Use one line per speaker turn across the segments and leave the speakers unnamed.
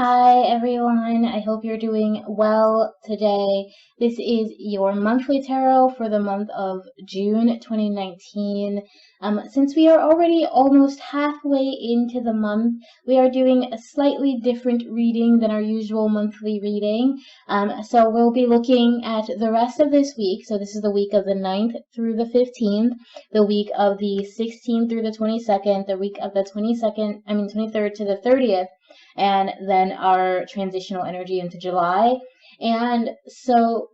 Hi everyone, I hope you're doing well today. This is your monthly tarot for the month of June 2019. Since we are already almost halfway into the month, we are doing a slightly different reading than our usual monthly reading. So we'll be looking at the rest of this week. So this is the week of the 9th through the 15th, the week of the 16th through the 22nd, the week of the 23rd to the 30th, and then our transitional energy into July. And so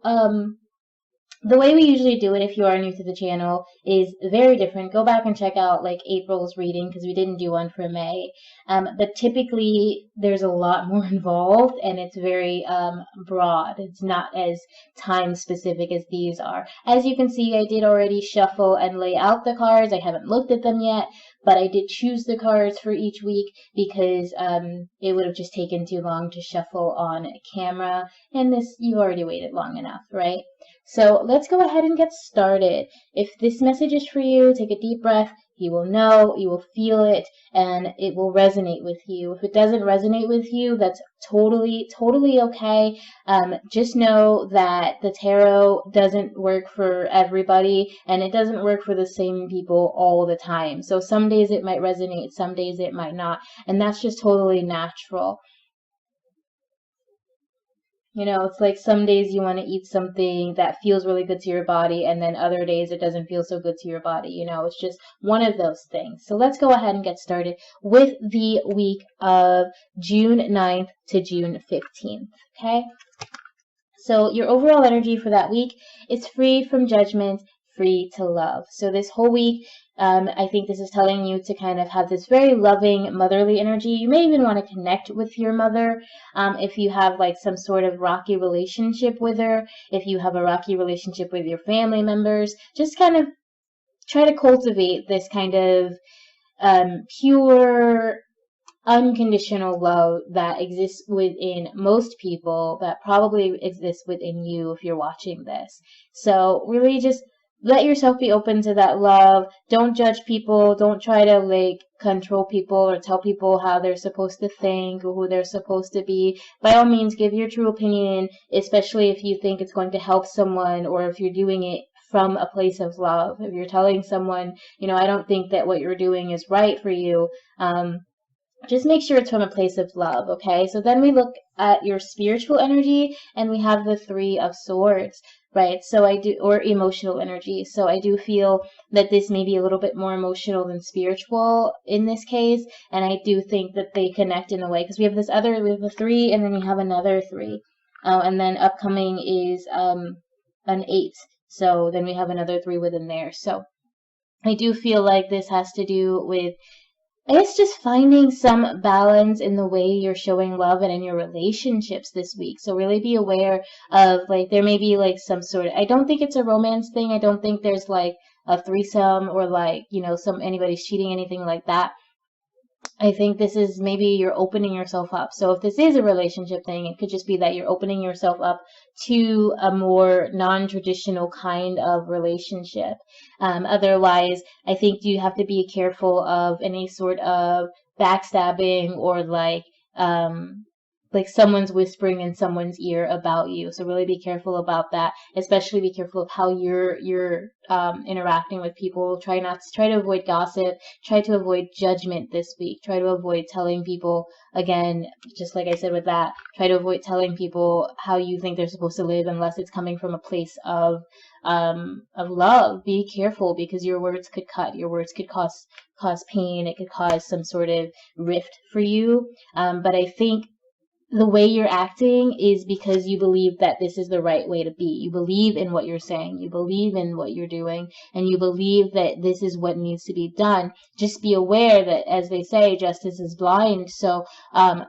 the way we usually do it, if you are new to the channel, is very different. Go back and check out like April's reading because we didn't do one for May. But typically there's a lot more involved and it's very broad. It's not as time specific as these are. As you can see, I did already shuffle and lay out the cards. I haven't looked at them yet, but I did choose the cards for each week because it would have just taken too long to shuffle on camera. And this, you've already waited long enough, right? So let's go ahead and get started. If this message is for you, take a deep breath. You will know, you will feel it, and it will resonate with you. If it doesn't resonate with you, that's totally okay. Just know that the tarot doesn't work for everybody, and it doesn't work for the same people all the time. So some days it might resonate, some days it might not, and that's just totally natural. You know, it's like some days you want to eat something that feels really good to your body, and then other days it doesn't feel so good to your body. You know, it's just one of those things. So let's go ahead and get started with the week of June 9th to June 15th. Okay? So your overall energy for that week is free from judgment, free to love. So this whole week, I think this is telling you to kind of have this very loving, motherly energy. You may even want to connect with your mother if you have like some sort of rocky relationship with her, if you have a rocky relationship with your family members. Just kind of try to cultivate this kind of pure, unconditional love that exists within most people, that probably exists within you if you're watching this. So really just let yourself be open to that love. Don't judge people. Don't try to like control people or tell people how they're supposed to think or who they're supposed to be. By all means, give your true opinion, especially if you think it's going to help someone or if you're doing it from a place of love. If you're telling someone, you know, I don't think that what you're doing is right for you, just make sure it's from a place of love, okay? So then we look at your spiritual energy, and we have the Three of Swords, right? So or emotional energy. So I do feel that this may be a little bit more emotional than spiritual in this case, and I do think that they connect in a way, because we have the three, and then we have another three. And then upcoming is an 8. So then we have another 3 within there. So I do feel like this has to do with, I guess, just finding some balance in the way you're showing love and in your relationships this week. So really be aware of, like, there may be like some sort of, I don't think it's a romance thing. I don't think there's like a threesome or like, you know, anybody's cheating, anything like that. I think this is maybe you're opening yourself up. So if this is a relationship thing, it could just be that you're opening yourself up to a more non-traditional kind of relationship. Otherwise, I think you have to be careful of any sort of backstabbing or like someone's whispering in someone's ear about you. So really be careful about that. Especially be careful of how you're interacting with people. Try to avoid gossip. Try to avoid judgment this week. Try to avoid telling people, again, just like I said with that, try to avoid telling people how you think they're supposed to live unless it's coming from a place of love. Be careful because your words could cut. Your words could cause pain. It could cause some sort of rift for you. But I think the way you're acting is because you believe that this is the right way to be. You believe in what you're saying. You believe in what you're doing. And you believe that this is what needs to be done. Just be aware that, as they say, justice is blind. So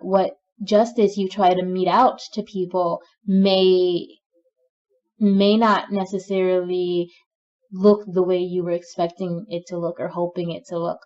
what justice you try to mete out to people may not necessarily look the way you were expecting it to look or hoping it to look.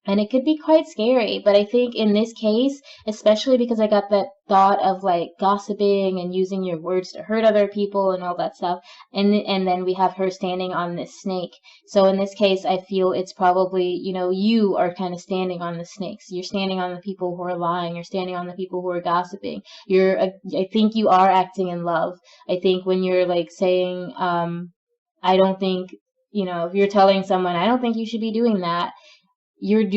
And it could be quite scary, but I think in this case, especially because I got that thought of like gossiping and using your words to hurt other people and all that stuff, and then we have her standing on this snake. So in this case, I feel it's probably, you are kind of standing on the snakes. You're standing on the people who are lying. You're standing on the people who are gossiping. I think you are acting in love. I think when you're like saying, I don't think, if you're telling someone, I don't think you should be doing that, you're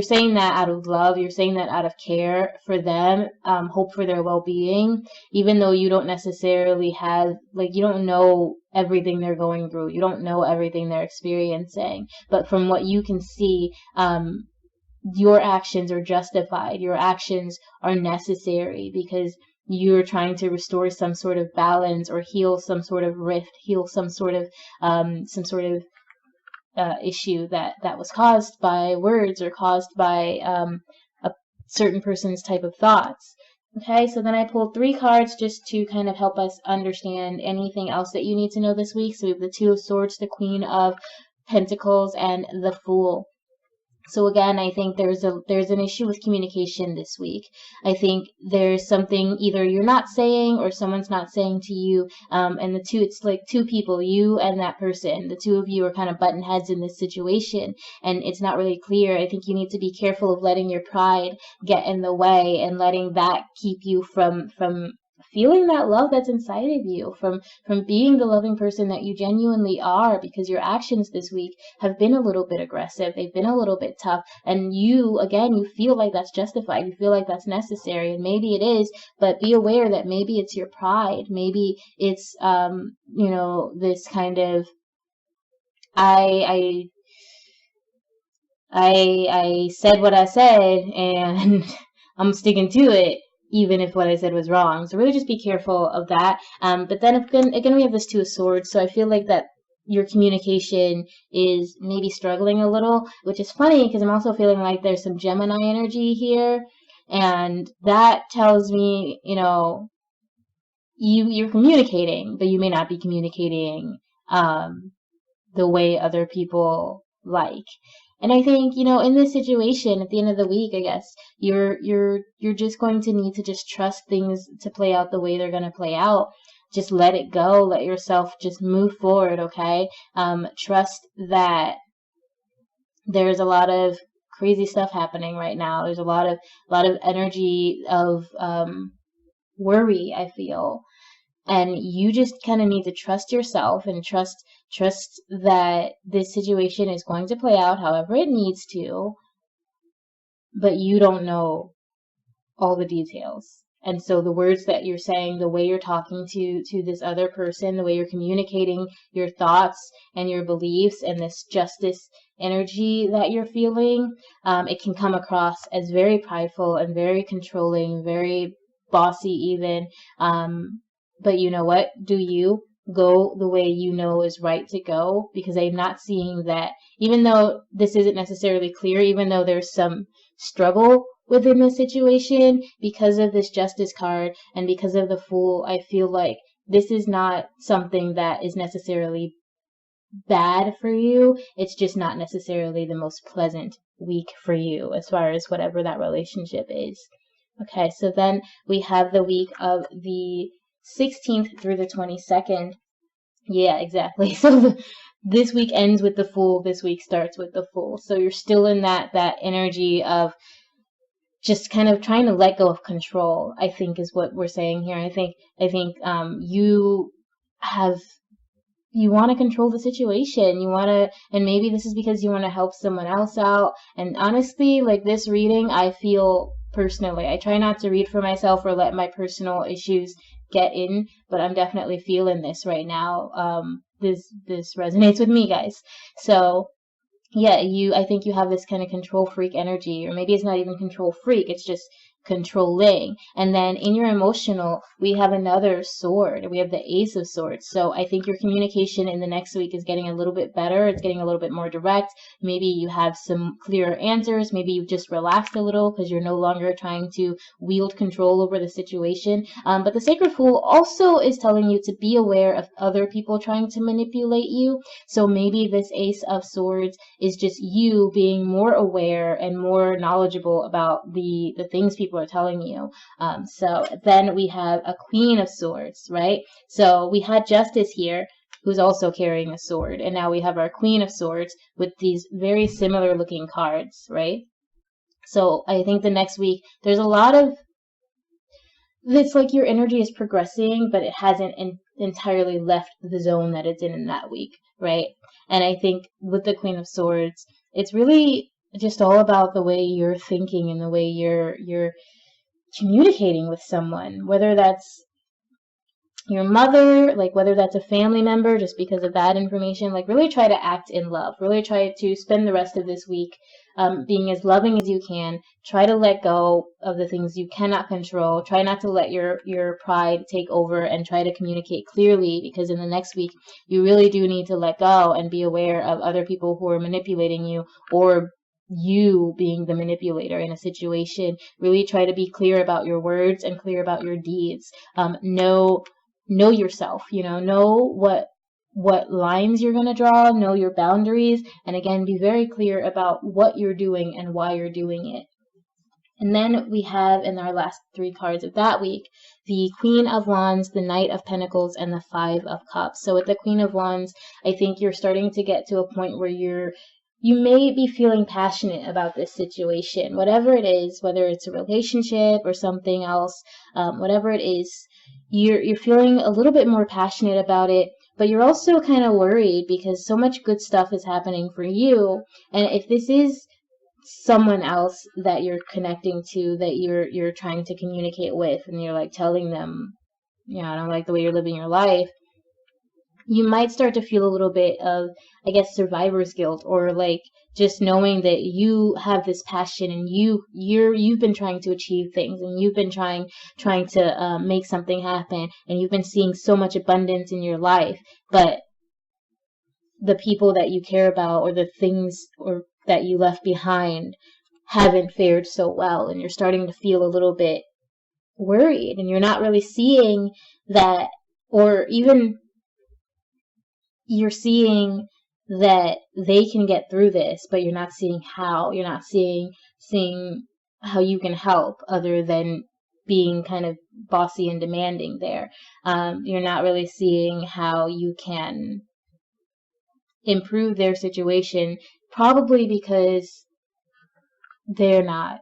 saying that out of love, you're saying that out of care for them, hope for their well-being, even though you don't necessarily have, like, you don't know everything they're going through, you don't know everything they're experiencing, but from what you can see, your actions are justified, your actions are necessary, because you're trying to restore some sort of balance or heal some sort of rift, heal some sort of issue that was caused by words or caused by a certain person's type of thoughts. Okay, so then I pulled 3 cards just to kind of help us understand anything else that you need to know this week. So we have the Two of Swords, the Queen of Pentacles, and the Fool. So again, I think there's an issue with communication this week. I think there's something either you're not saying or someone's not saying to you, and it's like 2 people, you and that person. The 2 of you are kind of button heads in this situation, and it's not really clear. I think you need to be careful of letting your pride get in the way and letting that keep you from feeling that love that's inside of you, from being the loving person that you genuinely are, because your actions this week have been a little bit aggressive, they've been a little bit tough, and you feel like that's justified, you feel like that's necessary, and maybe it is, but be aware that maybe it's your pride, maybe it's this kind of I said what I said and I'm sticking to it, even if what I said was wrong. So really just be careful of that. But then again, we have this Two of Swords. So I feel like that your communication is maybe struggling a little, which is funny because I'm also feeling like there's some Gemini energy here. And that tells me, you're communicating, but you may not be communicating the way other people like. And I think, in this situation, at the end of the week, I guess, you're just going to need to just trust things to play out the way they're going to play out. Just let it go. Let yourself just move forward, okay? Trust that there's a lot of crazy stuff happening right now. There's a lot of energy of worry, I feel. And you just kind of need to trust yourself and trust that this situation is going to play out however it needs to, but you don't know all the details. And so the words that you're saying, the way you're talking to this other person, the way you're communicating your thoughts and your beliefs and this justice energy that you're feeling, it can come across as very prideful and very controlling, very bossy even. But you know what? Do you go the way you know is right to go? Because I'm not seeing that, even though this isn't necessarily clear, even though there's some struggle within the situation, because of this Justice card and because of the Fool, I feel like this is not something that is necessarily bad for you. It's just not necessarily the most pleasant week for you as far as whatever that relationship is. Okay, so then we have the week of the 16th through the 22nd. Yeah, exactly. So this week ends with the Fool. This week starts with the Fool. So you're still in that energy of just kind of trying to let go of control, I think is what we're saying here. I think you want to control the situation. You want to, and maybe this is because you want to help someone else out. And honestly, like this reading, I feel personally, I try not to read for myself or let my personal issues get in, but I'm definitely feeling this right now. This resonates with me, guys. So yeah, I think you have this kind of control freak energy, or maybe it's not even control freak, it's just controlling. And then in your emotional, we have another sword. We have the Ace of Swords. So I think your communication in the next week is getting a little bit better. It's getting a little bit more direct. Maybe you have some clearer answers. Maybe you've just relaxed a little because you're no longer trying to wield control over the situation. But the Sacred Fool also is telling you to be aware of other people trying to manipulate you. So maybe this Ace of Swords is just you being more aware and more knowledgeable about the things people are telling you. So then we have a Queen of Swords, right? So we had Justice here, who's also carrying a sword, and now we have our Queen of Swords with these very similar looking cards, right? So I think the next week there's a lot of, it's like your energy is progressing, but it hasn't entirely left the zone that it's in that week, right? And I think with the Queen of Swords, it's really just all about the way you're thinking and the way you're communicating with someone, whether that's your mother, like whether that's a family member, just because of that information. Like really try to act in love. Really try to spend the rest of this week being as loving as you can. Try to let go of the things you cannot control. Try not to let your pride take over, and try to communicate clearly, because in the next week you really do need to let go and be aware of other people who are manipulating you, or you being the manipulator in a situation. Really try to be clear about your words and clear about your deeds. Know yourself, know what lines you're going to draw, know your boundaries, and again, be very clear about what you're doing and why you're doing it. And then we have in our last three cards of that week, the Queen of Wands, the Knight of Pentacles, and the Five of Cups. So with the Queen of Wands, I think you're starting to get to a point where you may be feeling passionate about this situation, whatever it is, whether it's a relationship or something else, whatever it is, you're feeling a little bit more passionate about it, but you're also kind of worried because so much good stuff is happening for you. And if this is someone else that you're connecting to, that you're trying to communicate with, and you're like telling them, I don't like the way you're living your life, you might start to feel a little bit of, I guess, survivor's guilt, or like just knowing that you have this passion and you've been trying to achieve things, and you've been trying to make something happen, and you've been seeing so much abundance in your life, but the people that you care about or the things or that you left behind haven't fared so well, and you're starting to feel a little bit worried, and you're not really seeing that, or even you're seeing that they can get through this, but you're not seeing how. You're not seeing how you can help, other than being kind of bossy and demanding there. You're not really seeing how you can improve their situation, probably because they're not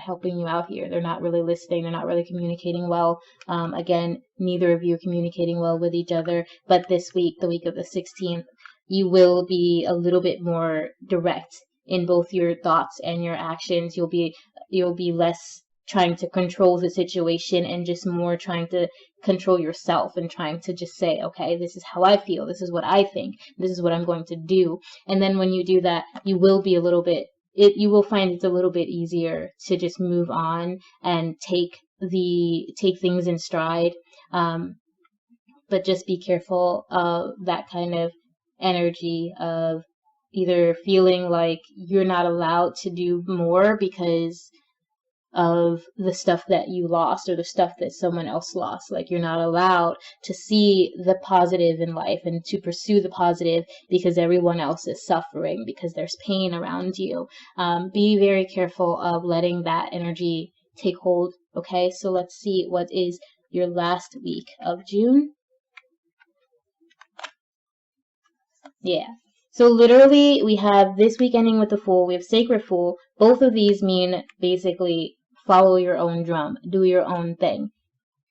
helping you out here. They're not really listening. They're not really communicating well. Again, neither of you are communicating well with each other. But this week, the week of the 16th, you will be a little bit more direct in both your thoughts and your actions. You'll be less trying to control the situation and just more trying to control yourself, and trying to just say, okay, this is how I feel. This is what I think. This is what I'm going to do. And then when you do that, you will be a little bit you will find it's a little bit easier to just move on and take things in stride. But just be careful of that kind of energy of either feeling like you're not allowed to do more because of the stuff that you lost, or the stuff that someone else lost. Like you're not allowed to see the positive in life and to pursue the positive because everyone else is suffering, because there's pain around you. Be very careful of letting that energy take hold. Okay, so let's see what is your last week of June. Yeah. So literally we have this week ending with the Fool. We have Sacred Fool. Both of these mean basically follow your own drum, do your own thing.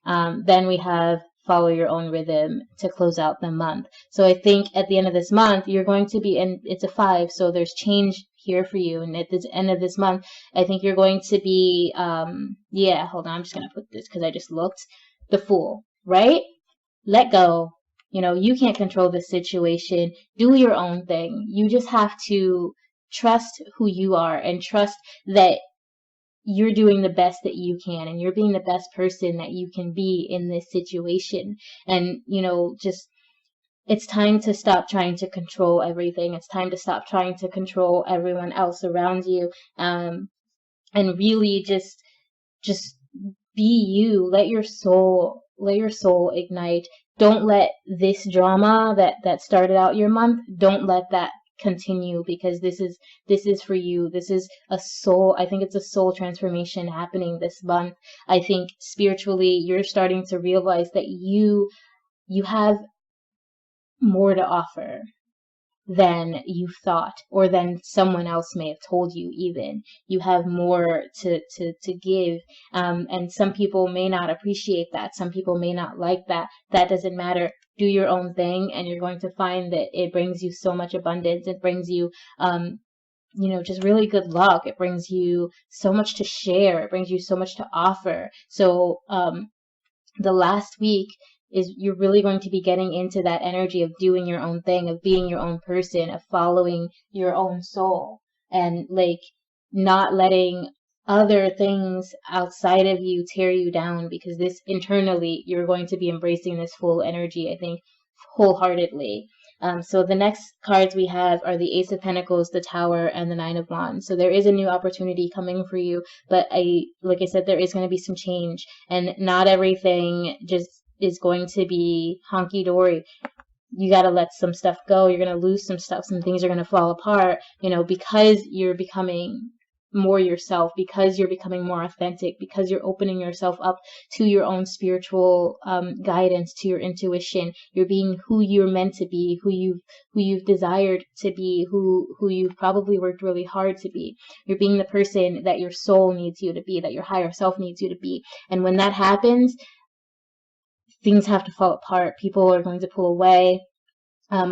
Then we have follow your own rhythm to close out the month. So I think at the end of this month, you're going to be, and it's a 5, so there's change here for you. And at the end of this month, I think you're going to be, hold on, I'm just going to put this because I just looked. The Fool, right? Let go. You can't control the situation. Do your own thing. You just have to trust who you are, and trust that you're doing the best that you can, and you're being the best person that you can be in this situation. And, just, it's time to stop trying to control everything. It's time to stop trying to control everyone else around you. And really just be you. Let your soul ignite. Don't let this drama that started out your month, don't let that continue, because this is for you. This is I think it's a soul transformation happening this month. I think spiritually you're starting to realize that you have more to offer than you thought, or than someone else may have told you. Even you have more to give, and some people may not appreciate that, some people may not like that. That doesn't matter. Do your own thing, and you're going to find that it brings you so much abundance. It brings you just really good luck. It brings you so much to share. It brings you so much to offer. So the last week is, you're really going to be getting into that energy of doing your own thing, of being your own person, of following your own soul, and like not letting other things outside of you tear you down, because this internally, you're going to be embracing this full energy, I think, wholeheartedly. So the next cards we have are the Ace of Pentacles, the Tower, and the Nine of Wands. So there is a new opportunity coming for you, but like I said, there is going to be some change, and not everything just is going to be honky-dory. You got to let some stuff go. You're going to lose some stuff. Some things are going to fall apart, because you're becoming more yourself, because you're becoming more authentic, because you're opening yourself up to your own spiritual guidance, to your intuition. You're being who you're meant to be, who you've desired to be, who you've probably worked really hard to be. You're being the person that your soul needs you to be, that your higher self needs you to be. And when that happens, things have to fall apart. People are going to pull away.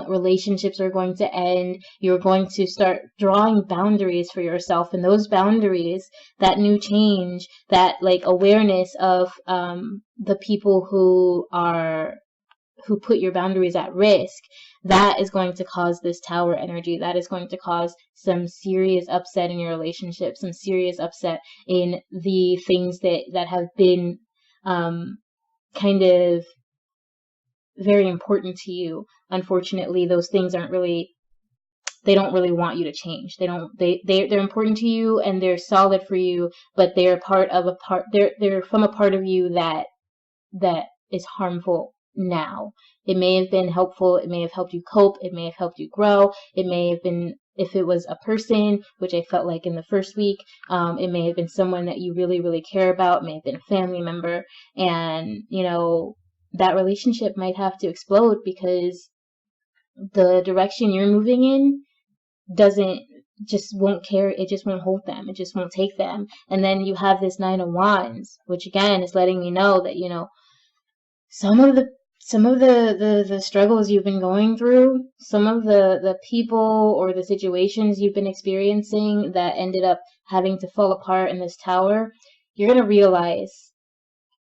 Relationships are going to end. You're going to start drawing boundaries for yourself, and those boundaries, that new change, that like awareness of the people who put your boundaries at risk, that is going to cause this Tower energy. That is going to cause some serious upset in your relationship, some serious upset in the things that have been kind of very important to you. Unfortunately, those things they don't really want you to change. They're important to you, and they're solid for you, but they're they're from a part of you that is harmful now. It may have been helpful. It may have helped you cope. It may have helped you grow. It may have been, if it was a person, which I felt like in the first week, it may have been someone that you really, really care about. It may have been a family member. And, that relationship might have to explode, because the direction you're moving in won't carry, it just won't hold them. It just won't take them. And then you have this Nine of Wands, which again is letting me know that, some of the struggles you've been going through, some of the people or the situations you've been experiencing that ended up having to fall apart in this Tower, you're going to realize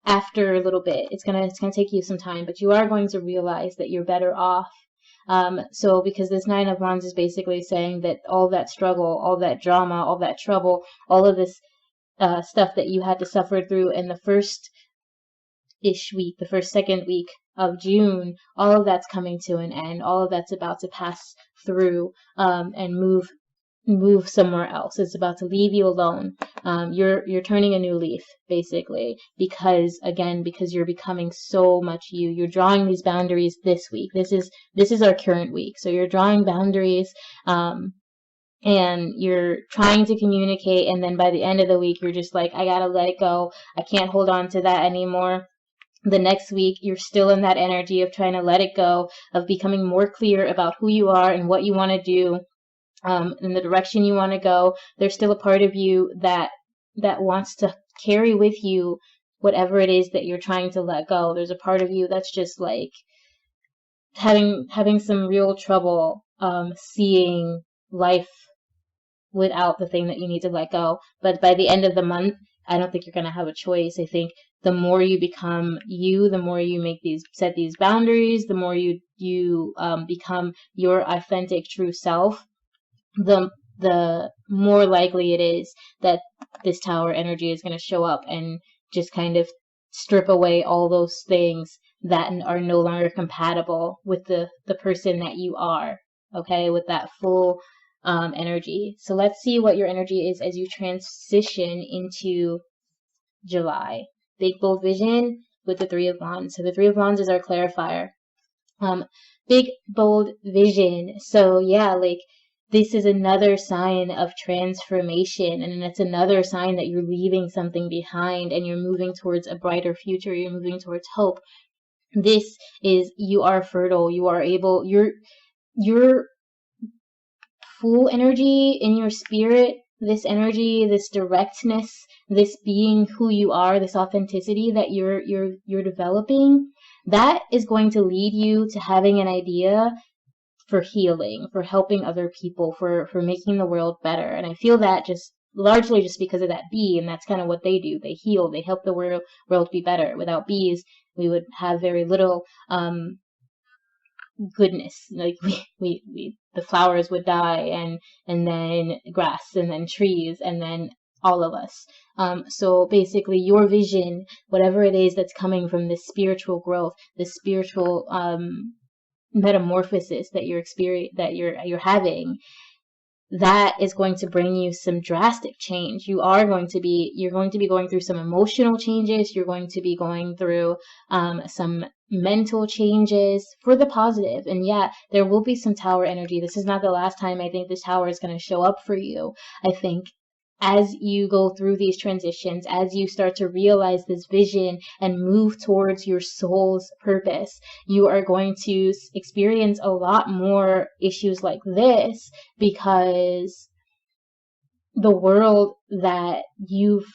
after a little bit. It's gonna take you some time, but you are going to realize that you're better off. So because this Nine of Wands is basically saying that all that struggle, all that drama, all that trouble, all of this stuff that you had to suffer through in the second week of June, all of that's coming to an end. All of that's about to pass through and move somewhere else. It's about to leave you alone. You're turning a new leaf, basically, because you're becoming so much you. You're drawing these boundaries this week. This is our current week. So you're drawing boundaries, and you're trying to communicate, and then by the end of the week, you're just like, I gotta let it go. I can't hold on to that anymore. The next week, you're still in that energy of trying to let it go, of becoming more clear about who you are and what you want to do, in the direction you want to go. There's still a part of you that wants to carry with you whatever it is that you're trying to let go. There's a part of you that's just like having some real trouble seeing life without the thing that you need to let go. But by the end of the month, I don't think you're going to have a choice. I think the more you become you, the more you set these boundaries, the more you become your authentic true self, the more likely it is that this Tower energy is going to show up and just kind of strip away all those things that are no longer compatible with the person that you are, okay, with that full energy. So let's see what your energy is as you transition into July. Big bold vision with the Three of Wands. So the Three of Wands is our clarifier. Big bold vision. So yeah, like this is another sign of transformation, and it's another sign that you're leaving something behind and you're moving towards a brighter future. You're moving towards hope. This is, you are fertile. You are able, your full energy in your spirit, this energy, this directness, this being who you are, this authenticity that you're developing, that is going to lead you to having an idea for healing, for helping other people, for making the world better. And I feel that just largely just because of that bee, and that's kind of what they do. They heal, they help the world be better. Without bees, we would have very little goodness. Like we the flowers would die, and then grass, and then trees, and then all of us. So basically your vision, whatever it is that's coming from this spiritual growth, this spiritual metamorphosis that you're having, that is going to bring you some drastic change. You're going to be going through some emotional changes. You're going to be going through some mental changes for the positive. And yeah, there will be some Tower energy. This is not the last time I think this Tower is going to show up for you. I think as you go through these transitions, as you start to realize this vision and move towards your soul's purpose, you are going to experience a lot more issues like this, because the world that you've,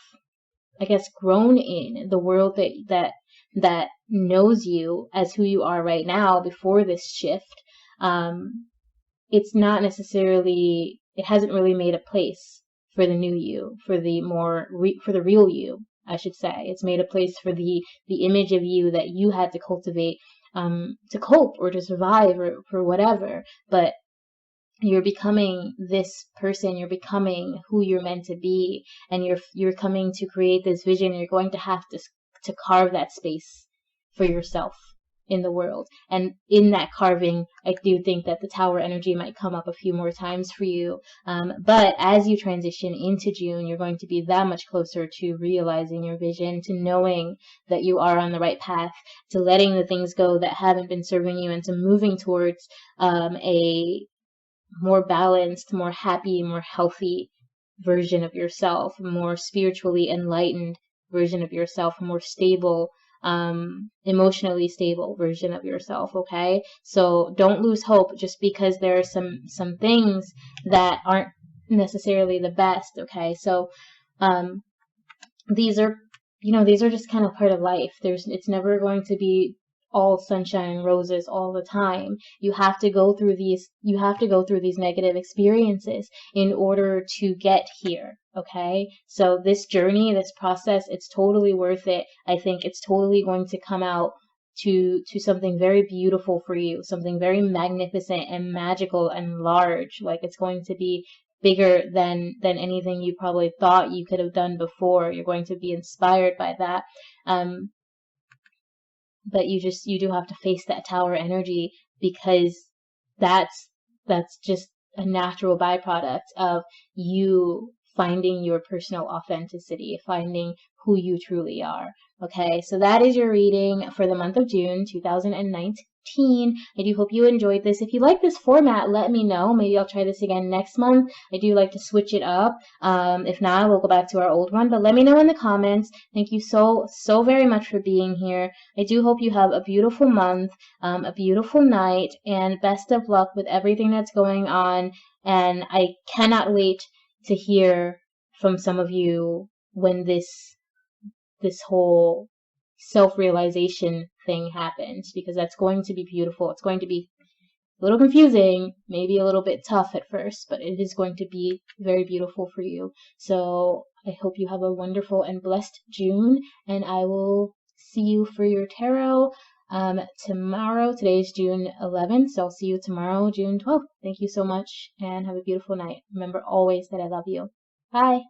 I guess, grown in, the world that knows you as who you are right now before this shift, it's not necessarily, it hasn't really made a place for the new you, for the for the real you, I should say. It's made a place for the image of you that you had to cultivate to cope or to survive or for whatever. But you're becoming this person. You're becoming who you're meant to be, and you're coming to create this vision. You're going to have to carve that space for yourself in the world. And in that carving, I do think that the Tower energy might come up a few more times for you. But as you transition into June, you're going to be that much closer to realizing your vision, to knowing that you are on the right path, to letting the things go that haven't been serving you, and to moving towards a more balanced, more happy, more healthy version of yourself, a more spiritually enlightened version of yourself, a more stable, emotionally stable version of yourself. Okay, so don't lose hope just because there are some things that aren't necessarily the best. Okay, so these are just kind of part of life. It's never going to be all sunshine and roses all the time. You have to go through these negative experiences in order to get here. Okay, so this journey, this process, it's totally worth it. I think it's totally going to come out to something very beautiful for you, something very magnificent and magical and large. Like, it's going to be bigger than anything you probably thought you could have done before. You're going to be inspired by that. But you do have to face that Tower energy, because that's just a natural byproduct of you finding your personal authenticity, finding who you truly are. Okay, so that is your reading for the month of June 2019. I do hope you enjoyed this. If you like this format, let me know. Maybe I'll try this again next month. I do like to switch it up. If not, we'll go back to our old one, but let me know in the comments. Thank you so very much for being here. I do hope you have a beautiful month, a beautiful night, and best of luck with everything that's going on. And I cannot wait to hear from some of you when this whole self-realization thing happens, because that's going to be beautiful. It's going to be a little confusing, maybe a little bit tough at first, but it is going to be very beautiful for you. So I hope you have a wonderful and blessed June, and I will see you for your tarot tomorrow. Today is June 11th, so I'll see you tomorrow, June 12th. Thank you so much, and have a beautiful night. Remember always that I love you. Bye.